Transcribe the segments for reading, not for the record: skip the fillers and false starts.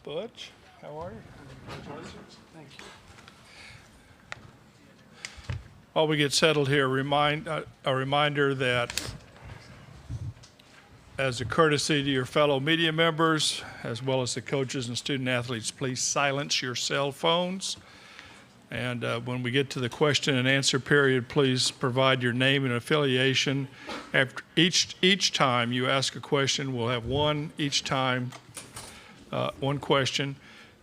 Butch, how are you? Congratulations. Thank you. While we get settled here, a reminder that as a courtesy to your fellow media members, as well as the coaches and student athletes, please silence your cell phones. And when we get to the question and answer period, please provide your name and affiliation. After each time you ask a question, we'll have one each time, one question.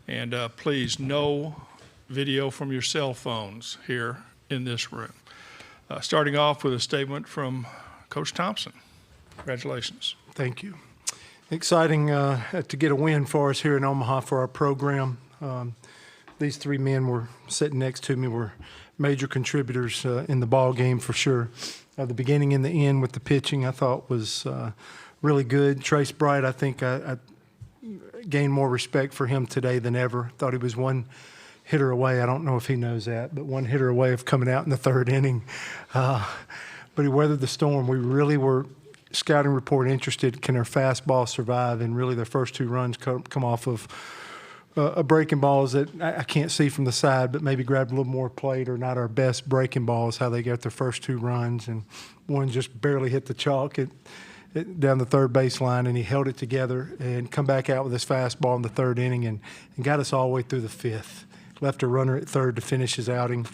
And please, no video from your cell phones here in this room. Starting off with a statement from Coach Thompson. Congratulations. Thank you. Exciting to get a win for us here in Omaha for our program. These three men were sitting next to me were major contributors in the ball game for sure. The beginning and the end with the pitching I thought was really good. Trace Bright, I think I gained more respect for him today than ever. Thought he was one hitter away. I don't know if he knows that, but one hitter away of coming out in the third inning. But he weathered the storm. We really were scouting report interested. Can their fastball survive? And really their first two runs come off of breaking balls that I can't see from the side, but maybe grabbed a little more plate, or not our best breaking balls, how they got their first two runs. And one just barely hit the chalk down the third baseline, and he held it together and come back out with his fastball in the third inning and got us all the way through the fifth. Left a runner at third to finish his outing.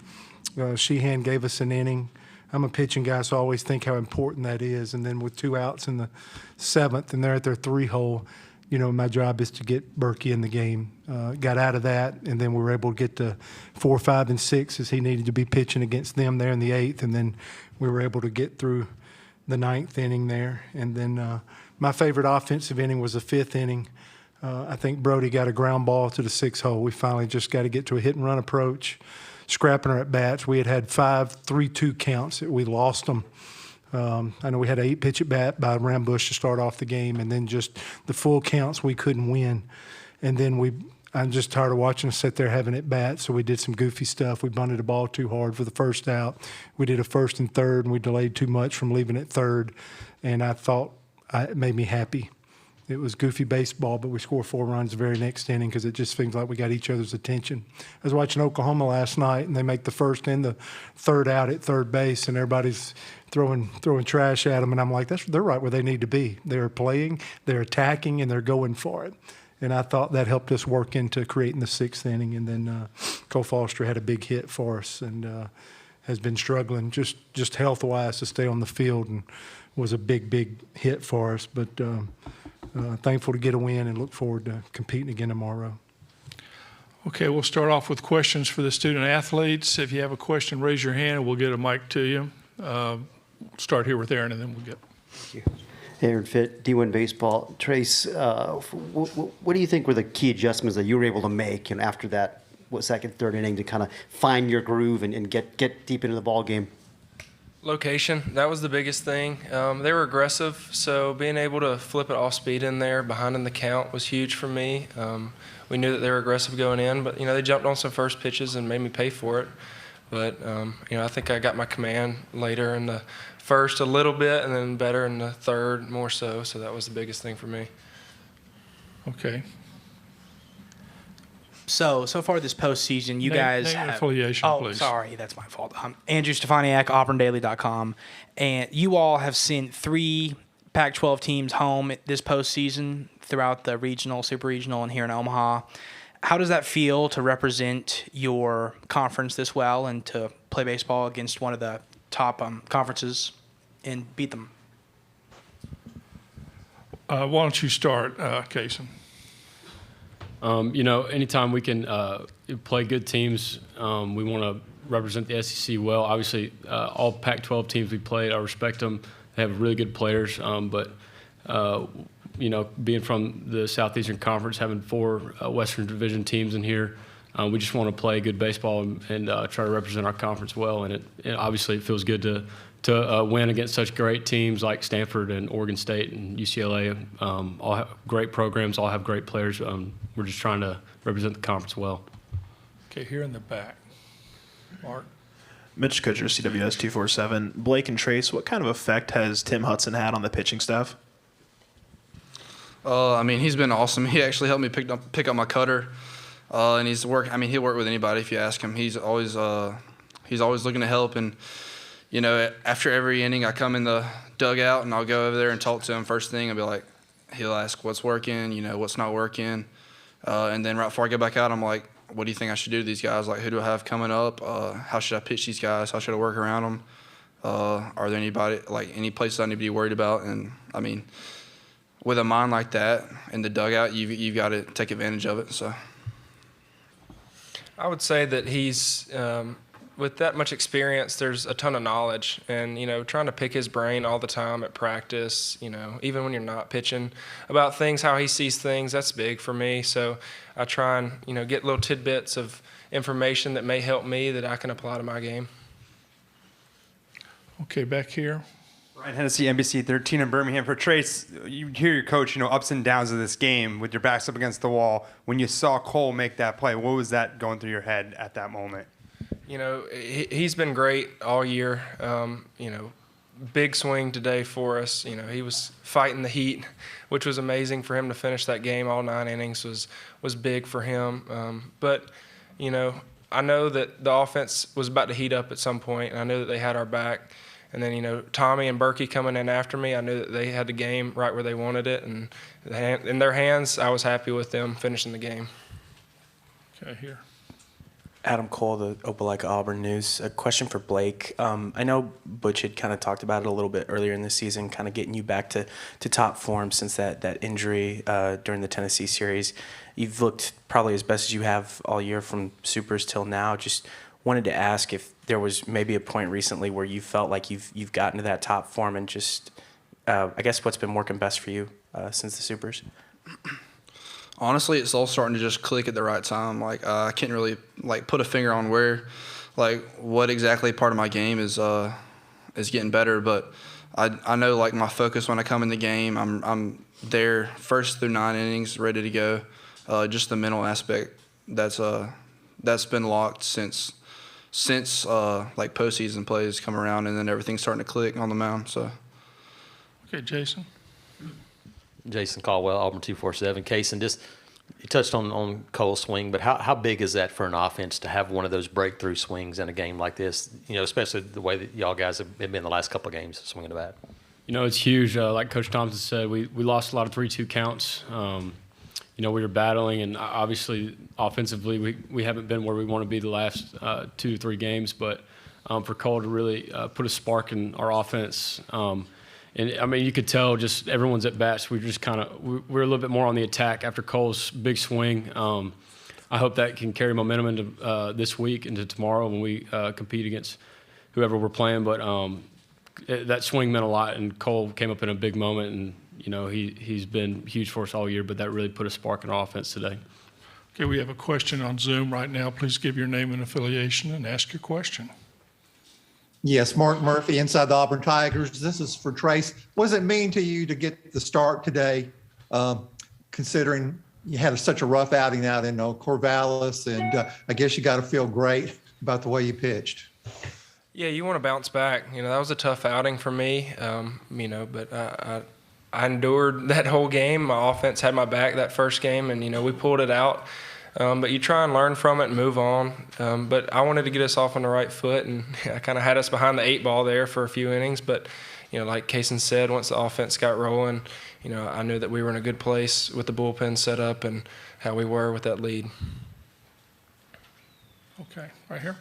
Sheehan gave us an inning. I'm a pitching guy, so I always think how important that is. And then with two outs in the seventh, and they're at their three-hole, you know, my job is to get Berkey in the game. Got out of that, and then we were able to get to 4, 5, and 6 as he needed to be pitching against them there in the eighth, and then we were able to get through the ninth inning there. And then my favorite offensive inning was the fifth inning. I think Brody got a ground ball to the sixth hole. We finally just got to get to a hit-and-run approach, scrapping our at-bats. We had 5 3-2 counts. We lost them. I know we had an 8-pitch at-bat by Rambush to start off the game, and then just the full counts we couldn't win. And then I'm just tired of watching us sit there having at-bats, so we did some goofy stuff. We bunted the ball too hard for the first out. We did a first and third, and we delayed too much from leaving at third, and I thought it made me happy. It was goofy baseball, but we scored 4 runs the very next inning because it just seems like we got each other's attention. I was watching Oklahoma last night, and they make the first and the third out at third base, and everybody's throwing trash at them, and I'm like, they're right where they need to be. They're playing, they're attacking, and they're going for it. And I thought that helped us work into creating the sixth inning. And then Cole Foster had a big hit for us and has been struggling just health-wise to stay on the field, and was a big hit for us. But thankful to get a win and look forward to competing again tomorrow. Okay, we'll start off with questions for the student athletes. If you have a question, raise your hand and we'll get a mic to you. Start here with Aaron, and then we'll get. Thank you. Aaron Fitt, D1 Baseball. Trace, what do you think were the key adjustments that you were able to make, and after that, second, third inning, to kind of find your groove and get deep into the ball game? Location, that was the biggest thing. They were aggressive, so being able to flip it off speed in there, behind in the count, was huge for me. We knew that they were aggressive going in, but they jumped on some first pitches and made me pay for it. But I think I got my command later in the first a little bit, and then better in the third more so. So that was the biggest thing for me. Okay. So far this postseason, you guys name and have affiliation, please. Sorry, that's my fault. Andrew Stefaniak, AuburnDaily.com, and you all have sent 3 Pac-12 teams home this postseason throughout the regional, super regional, and here in Omaha. How does that feel to represent your conference this well and to play baseball against one of the top conferences and beat them? Why don't you start, Kason? Anytime we can play good teams, we want to represent the SEC well. Obviously, all Pac-12 teams we played, I respect them. They have really good players, but being from the Southeastern Conference, having 4 Western Division teams in here, we just want to play good baseball and try to represent our conference well. And obviously it feels good to win against such great teams like Stanford and Oregon State and UCLA. All have great programs, all have great players. We're just trying to represent the conference well. Okay, here in the back. Mark. Mitch Kutcher, CWS 247. Blake and Trace, what kind of effect has Tim Hudson had on the pitching staff? I mean, he's been awesome. He actually helped me pick up my cutter, and he's work. I mean, he'll work with anybody if you ask him. He's always looking to help. And you know, after every inning, I come in the dugout and I'll go over there and talk to him first thing. I'll be like, he'll ask what's working, you know, what's not working, and then right before I go back out, I'm like, what do you think I should do to these guys? Like, who do I have coming up? How should I pitch these guys? How should I work around them? Are there any places I need to be worried about? And I mean, with a mind like that in the dugout, you've got to take advantage of it. So I would say that he's with that much experience, there's a ton of knowledge, and you know, trying to pick his brain all the time at practice, you know, even when you're not pitching, about things, how he sees things, that's big for me. So I try and, you know, get little tidbits of information that may help me that I can apply to my game. Okay, back here. Ryan Hennessy, NBC 13 in Birmingham. For Trace, you hear your coach, you know, ups and downs of this game with your backs up against the wall. When you saw Cole make that play, what was that going through your head at that moment? You know, he's been great all year. You know, big swing today for us. You know, he was fighting the heat, which was amazing for him to finish that game. All 9 innings was big for him. But, you know, I know that the offense was about to heat up at some point, and I knew that they had our back. And then, you know, Tommy and Berkey coming in after me, I knew that they had the game right where they wanted it. And in their hands, I was happy with them finishing the game. Okay, here. Adam Cole, the Opelika Auburn News. A question for Blake. I know Butch had kind of talked about it a little bit earlier in the season, kind of getting you back to top form since that injury during the Tennessee series. You've looked probably as best as you have all year from Supers till now. Just wanted to ask if there was maybe a point recently where you felt like you've gotten to that top form, and just I guess what's been working best for you since the Supers? honestly, it's all starting to just click at the right time. Like I can't really like put a finger on where, like what exactly part of my game is getting better. But I know like my focus when I come in the game, I'm there first through 9 innings, ready to go. Just the mental aspect that's been locked since like postseason plays come around, and then everything's starting to click on the mound. So. Okay, Jason. Jason Caldwell, Auburn 247. Kaysen, just you touched on Cole's swing, but how big is that for an offense to have one of those breakthrough swings in a game like this? You know, especially the way that y'all guys have been the last couple of games swinging the bat. You know, it's huge. Like Coach Thompson said, we lost a lot of 3-2 counts. You know, we were battling, and obviously offensively we haven't been where we want to be the last 2 to 3 games. But for Cole to really put a spark in our offense, and I mean, you could tell just everyone's at bats. We're a little bit more on the attack after Cole's big swing. I hope that can carry momentum into this week, into tomorrow when we compete against whoever we're playing. But that swing meant a lot, and Cole came up in a big moment, and you know he's been huge for us all year. But that really put a spark in our offense today. Okay, we have a question on Zoom right now. Please give your name and affiliation and ask your question. Yes, Mark Murphy, inside the Auburn Tigers. This is for Trace. What does it mean to you to get the start today, considering you had such a rough outing out in Corvallis, and I guess you got to feel great about the way you pitched. Yeah, you want to bounce back. You know, that was a tough outing for me, you know, but I endured that whole game. My offense had my back that first game, and, you know, we pulled it out. But you try and learn from it and move on. But I wanted to get us off on the right foot, and I kind of had us behind the 8 ball there for a few innings. But, you know, like Kaysen said, once the offense got rolling, you know, I knew that we were in a good place with the bullpen set up and how we were with that lead. Okay, right here.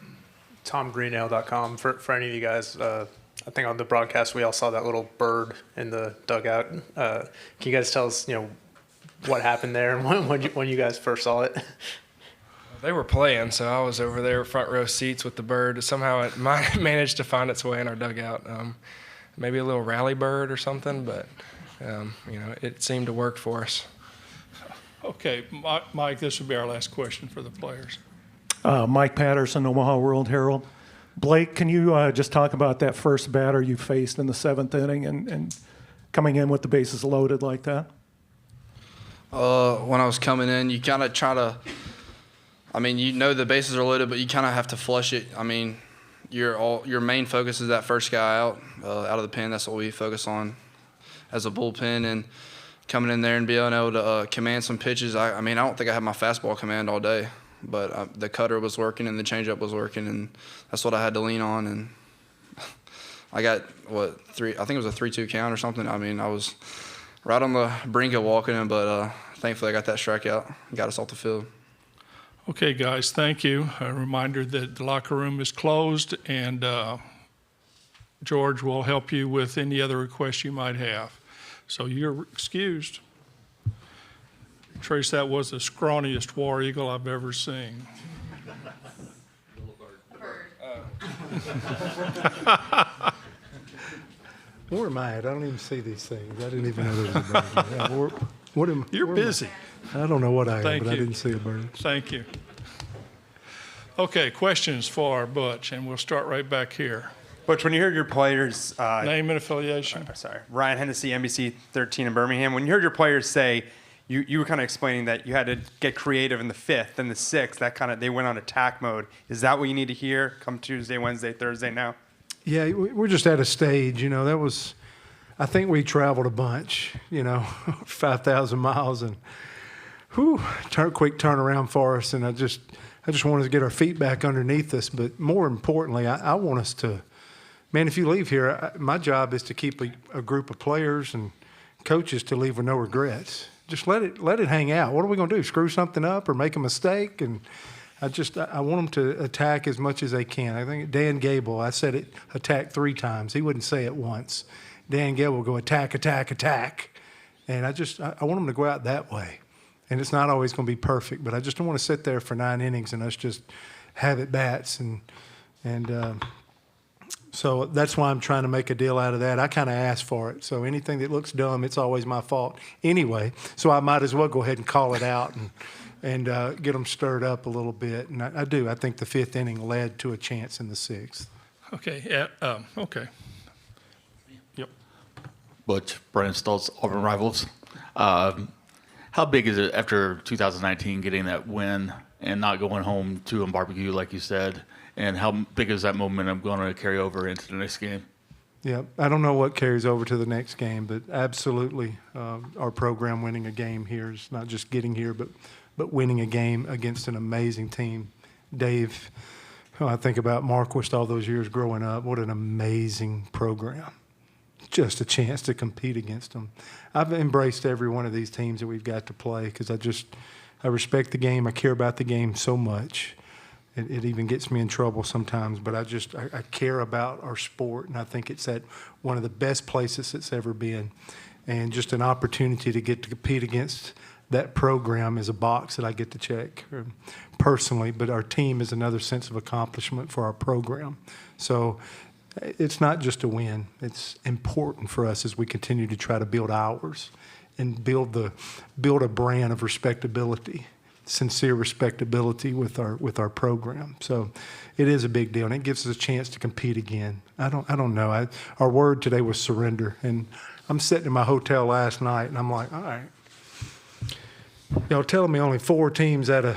TomGreenale.com. For any of you guys, I think on the broadcast we all saw that little bird in the dugout. Can you guys tell us, you know, what happened there and when you guys first saw it? They were playing, so I was over there front row seats with the bird. Somehow it might managed to find its way in our dugout. Maybe a little rally bird or something, but you know, it seemed to work for us. Okay, Mike, this would be our last question for the players. Mike Patterson, Omaha World-Herald. Blake, can you just talk about that first batter you faced in the 7th inning and coming in with the bases loaded like that? When I was coming in, you kind of try to, I mean, you know the bases are loaded, but you kind of have to flush it. I mean, your main focus is that first guy out of the pen. That's what we focus on as a bullpen. And coming in there and being able to command some pitches. I mean, I don't think I had my fastball command all day, but the cutter was working and the changeup was working, and that's what I had to lean on. And I got, I think it was a 3-2 count or something. I mean, I was right on the brink of walking in, but thankfully I got that strikeout and got us off the field. Okay, guys, thank you. A reminder that the locker room is closed, and George will help you with any other requests you might have. So you're excused. Trace, that was the scrawniest war eagle I've ever seen. Where am I at? I don't even see these things. I didn't even know there was a bird. Yeah, You're busy. I don't know what I am, Thank but I you. didn't see a bird. Thank you. Okay, questions for Butch, and we'll start right back here. Butch, when you heard your players, Name and affiliation. sorry, Ryan Hennessy, NBC 13 in Birmingham. When you heard your players say, you were kind of explaining that you had to get creative in the 5th and the 6th. That kind of they went on attack mode. Is that what you need to hear come Tuesday, Wednesday, Thursday now? Yeah, we're just at a stage, that was, I think we traveled a bunch, 5,000 miles, and quick turnaround for us. And I just wanted to get our feet back underneath us. But more importantly, I want us to, man, if you leave here, my job is to keep a group of players and coaches to leave with no regrets. Just let it hang out. What are we going to do? Screw something up or make a mistake? And I want them to attack as much as they can. I think Dan Gable, I said it, attack 3 times. He wouldn't say it once. Dan Gable will go attack, attack, attack. And I want them to go out that way. And it's not always going to be perfect, but I just don't want to sit there for 9 innings and us just have at bats. So that's why I'm trying to make a deal out of that. I kind of asked for it. So anything that looks dumb, it's always my fault anyway. So I might as well go ahead and call it out and get them stirred up a little bit. And I do. I think the 5th inning led to a chance in the 6th. Okay. Okay. Yep. Butch, Brandon Stoltz, Auburn Rivals. How big is it after 2019 getting that win and not going home to a barbecue like you said? And how big is that momentum going to carry over into the next game? Yeah, I don't know what carries over to the next game, but absolutely our program winning a game here is not just getting here, but winning a game against an amazing team. Dave, I think about Marquist all those years growing up. What an amazing program. Just a chance to compete against them. I've embraced every one of these teams that we've got to play because I respect the game. I care about the game so much. It even gets me in trouble sometimes, but I care about our sport, and I think it's at one of the best places it's ever been. And just an opportunity to get to compete against that program is a box that I get to check personally, but our team is another sense of accomplishment for our program. So it's not just a win. It's important for us as we continue to try to build ours and build a brand of respectability. Sincere respectability with our program. So it is a big deal, and it gives us a chance to compete again. I don't know. Our word today was surrender, and I'm sitting in my hotel last night, and I'm like, all right, y'all telling me only 4 teams out of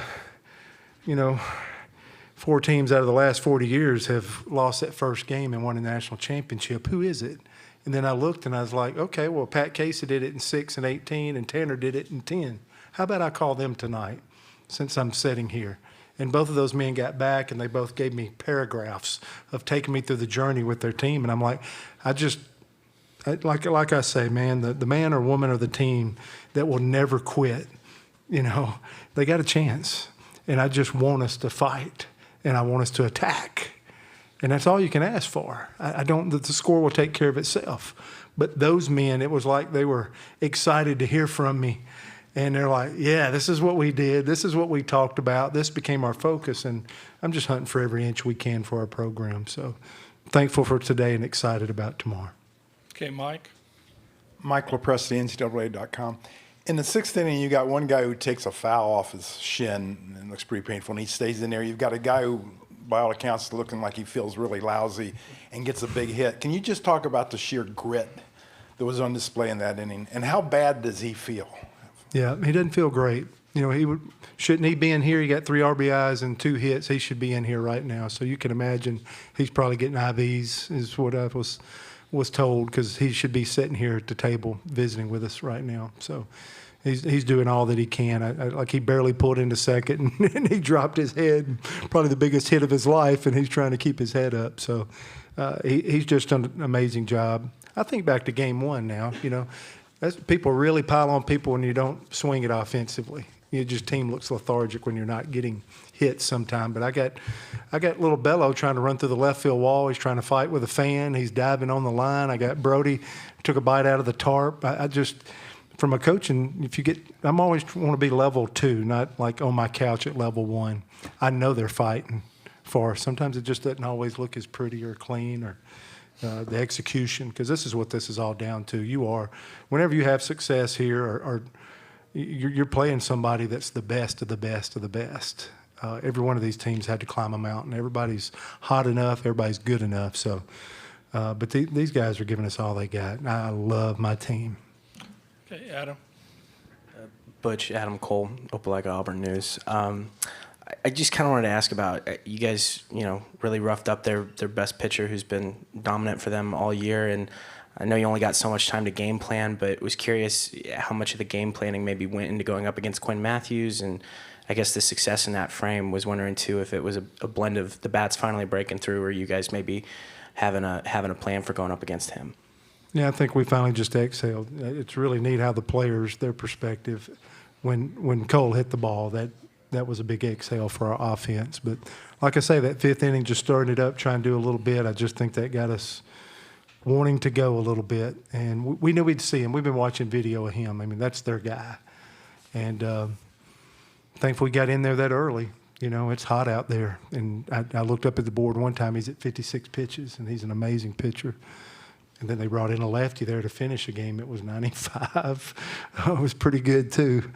the last 40 years have lost that first game and won a national championship. Who is it? And then I looked, and I was like, okay, well, Pat Casey did it in 6 and 18, and Tanner did it in 10. How about I call them tonight? Since I'm sitting here. And both of those men got back, and they both gave me paragraphs of taking me through the journey with their team. And I'm like, like I say, man, the man or woman of the team that will never quit, they got a chance. And I just want us to fight, and I want us to attack. And that's all you can ask for. The score will take care of itself. But those men, it was like they were excited to hear from me. And they're like, yeah, this is what we did. This is what we talked about. This became our focus. And I'm just hunting for every inch we can for our program. So thankful for today and excited about tomorrow. Okay, Mike. Mike LaPresta, NCAA.com. In the 6th inning, you got one guy who takes a foul off his shin and looks pretty painful, and he stays in there. You've got a guy who, by all accounts, is looking like he feels really lousy and gets a big hit. Can you just talk about the sheer grit that was on display in that inning, and how bad does he feel? Yeah, he doesn't feel great. Shouldn't he be in here? He got 3 RBIs and 2 hits. He should be in here right now. So you can imagine he's probably getting IVs is what I was was told, because he should be sitting here at the table visiting with us right now. So he's doing all that he can. Like he barely pulled into second, and he dropped his head, probably the biggest hit of his life, and he's trying to keep his head up. So he's just done an amazing job. I think back to game one now, people really pile on people when you don't swing it offensively. Team looks lethargic when you're not getting hits sometime. But I got little Bello trying to run through the left field wall. He's trying to fight with a fan. He's diving on the line. I got Brody took a bite out of the tarp. I just, from a coaching, I'm always want to be level 2, not like on my couch at level 1. I know they're fighting for us. Sometimes it just doesn't always look as pretty or clean or the execution, because this is what this is all down to. Whenever you have success here or you're playing somebody that's the best of the best of the best. Every one of these teams had to climb a mountain. Everybody's hot enough. Everybody's good enough. So, but these guys are giving us all they got. I love my team. Okay, Adam. Butch, Adam Cole, Opelika Auburn News. I just kind of wanted to ask about you guys. Really roughed up their best pitcher, who's been dominant for them all year, and I know you only got so much time to game plan, but was curious how much of the game planning maybe went into going up against Quinn Matthews, and I guess the success in that frame. Was wondering too if it was a blend of the bats finally breaking through, or you guys maybe having a plan for going up against him. Yeah, I think we finally just exhaled. It's really neat how the players, their perspective, when Cole hit the ball, that was a big exhale for our offense. But like I say, that 5th inning, just starting it up, trying to do a little bit, I just think that got us wanting to go a little bit. And we knew we'd see him. We've been watching video of him. I mean, that's their guy. And thankfully we got in there that early. It's hot out there. And I looked up at the board one time. He's at 56 pitches, and he's an amazing pitcher. And then they brought in a lefty there to finish a game. It was 95. It was pretty good, too.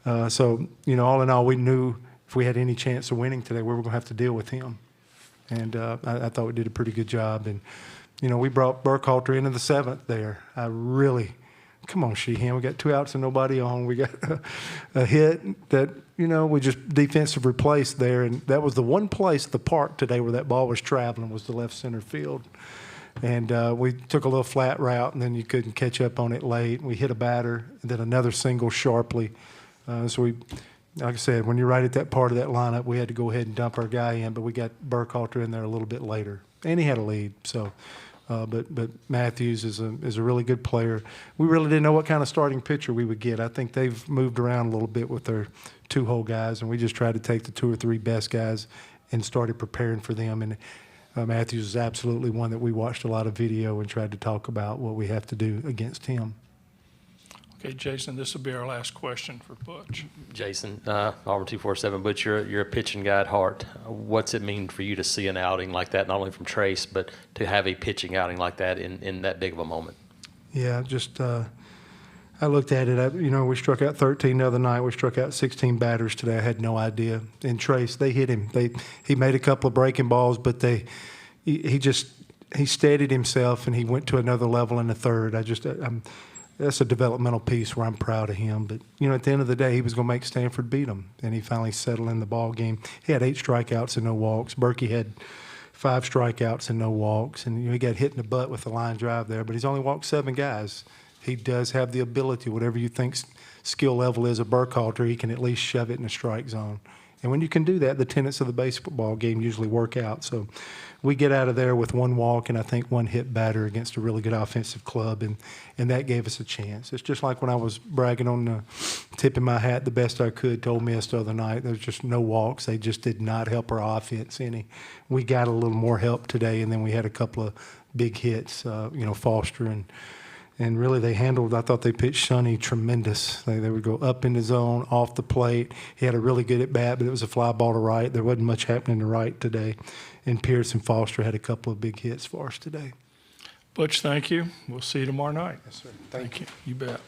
So, all in all, we knew if we had any chance of winning today, we were going to have to deal with him. And I thought we did a pretty good job. And, we brought Burkhalter into the 7th there. Come on, Sheehan. We got 2 outs and nobody on. We got a hit that, we just defensive replaced there. And that was the one place, the park today, where that ball was traveling, was the left center field. And we took a little flat route, and then you couldn't catch up on it late. We hit a batter, and then another single sharply. So we, like I said, when you're right at that part of that lineup, we had to go ahead and dump our guy in, but we got Burkhalter in there a little bit later. And he had a lead, so... But Matthews is a really good player. We really didn't know what kind of starting pitcher we would get. I think they've moved around a little bit with their 2-hole guys, and we just tried to take the 2 or 3 best guys and started preparing for them. And Matthews is absolutely one that we watched a lot of video and tried to talk about what we have to do against him. Okay, Jason, this will be our last question for Butch. Jason, Auburn 247, Butch, you're a pitching guy at heart. What's it mean for you to see an outing like that, not only from Trace, but to have a pitching outing like that in that big of a moment? Yeah, just I looked at it. We struck out 13 the other night. We struck out 16 batters today. I had no idea. And Trace, they hit him. He made a couple of breaking balls, but he steadied himself and he went to another level in the 3rd. That's a developmental piece where I'm proud of him. But, at the end of the day, he was going to make Stanford beat him, and he finally settled in the ball game. He had 8 strikeouts and no walks. Berkey had 5 strikeouts and no walks. And he got hit in the butt with the line drive there, but he's only walked 7 guys. He does have the ability, whatever you think skill level is of Burkhalter, he can at least shove it in the strike zone. And when you can do that, the tenets of the baseball game usually work out. So we get out of there with 1 walk and I think 1 hit batter against a really good offensive club, and that gave us a chance. It's just like when I was bragging on the tipping my hat the best I could to Ole Miss the other night. There was just no walks. They just did not help our offense any. We got a little more help today, and then we had a couple of big hits, Foster and really they handled, I thought they pitched Sonny tremendous. They would go up in the zone, off the plate. He had a really good at bat, but it was a fly ball to right. There wasn't much happening to right today. And Pierce and Foster had a couple of big hits for us today. Butch, thank you. We'll see you tomorrow night. Yes, sir. Thank you. You bet.